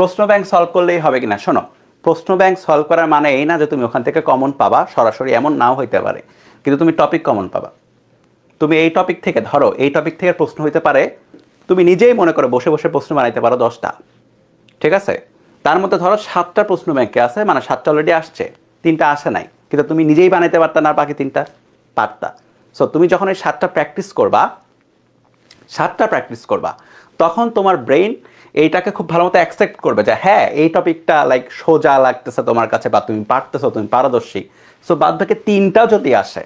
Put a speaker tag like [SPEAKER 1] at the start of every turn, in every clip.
[SPEAKER 1] প্রশ্ন bank solve করলেই হবে কিনা শোনো, প্রশ্ন ব্যাংক সলভ করার মানে এই না যে তুমি ওখান থেকে কমন পাবা, সরাসরি এমন নাও হইতে পারে, কিন্তু তুমি টপিক কমন পাবা। তুমি এই টপিক থেকে ধরো, এই টপিক থেকে প্রশ্ন হইতে পারে, তুমি নিজেই মনে করো বসে বসে প্রশ্ন বানাইতে পারো 10টা, ঠিক আছে? তার মধ্যে ধরো 7টা প্রশ্ন ব্যাংকে আছে, মানে 7টা অলরেডি আসছে, 3টা আসে নাই, কিন্তু তুমি নিজেই বানাইতে পারতা না, বাকি 3টা পারতা। সো তুমি যখন এই 7টা প্র্যাকটিস করবা তখন তোমার ব্রেইন এইটাকে খুব ভালো মতো অ্যাকসেপ্ট করবে যে হ্যাঁ এই টপিকটা লাইক সোজা লাগতেছে তোমার কাছে, বা তুমি পারতেছো, তুমি পারদর্শী। সো বাদ বাকি 3টাও যদি আসে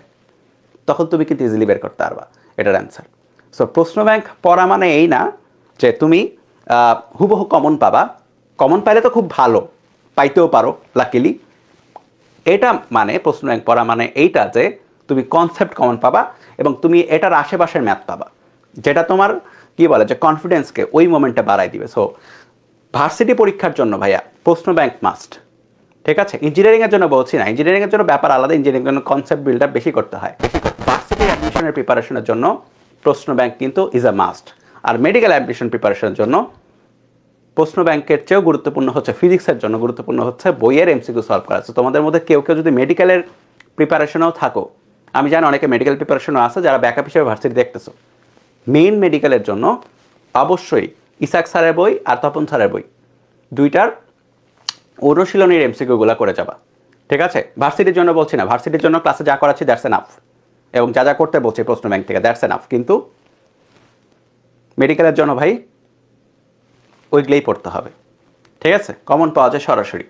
[SPEAKER 1] তখন তুমি কিন্তু ইজিলি বের করতে পারবা এটার অ্যান্সার। সো প্রশ্ন ব্যাংক পড়া মানে এই না যে তুমি হুবহু কমন পাবা, কমন পাইলে তো খুব ভালো, পাইতেও পারো লাকিলি। এটা মানে প্রশ্ন ব্যাংক পড়া মানে এইটা যে তুমি কনসেপ্ট কমন পাবা এবং তুমি এটার আশেপাশের ম্যাথ পাবা, যেটা তোমার কি বলে যে কনফিডেন্সকে ওই মোমেন্টে বাড়াই দিবে। সো ভার্সিটি পরীক্ষার জন্য ভাইয়া প্রশ্ন ব্যাংক মাস্ট, ঠিক আছে? ইঞ্জিনিয়ারিংয়ের জন্য বলছি না, ইঞ্জিনিয়ারিংয়ের জন্য ব্যাপার আলাদা, ইঞ্জিনিয়ারিং জন্য কনসেপ্ট বিল্ড আপ বেশি করতে হয়। ভার্সিটি অ্যাডমিশনের প্রিপারেশনের জন্য প্রশ্ন ব্যাংক কিন্তু ইজ আ মাস্ট। আর মেডিকেল অ্যাডমিশন প্রিপারেশনের জন্য প্রশ্ন ব্যাংকের চেয়েও গুরুত্বপূর্ণ হচ্ছে, ফিজিক্সের জন্য গুরুত্বপূর্ণ হচ্ছে বইয়ের এমসিকিউ সলভ করা। তো তোমাদের মধ্যে কেউ কেউ যদি মেডিকেলের প্রিপারেশনেও থাকো, আমি জানি অনেকে মেডিকেল প্রিপারেশনও আছে যারা ব্যাকআপ হিসেবে ভার্সিটি দেখতেছো, মেইন মেডিকেলের জন্য অবশ্যই ইসাক স্যারের বই আর তপন স্যারের বই দুইটার অনুশীলনীর এমসিকিউগুলো করে যাবা, ঠিক আছে? ভার্সিটির জন্য বলছি না, ভার্সিটির জন্য ক্লাসে যা করাচ্ছি দ্যাটস এনাফ, এবং যা যা করতে বলছি প্রশ্ন ব্যাংক থেকে দ্যাটস এনাফ, কিন্তু মেডিকেলের জন্য ভাই ওইগুলোই পড়তে হবে, ঠিক আছে? কমন পাওয়া যায় সরাসরি।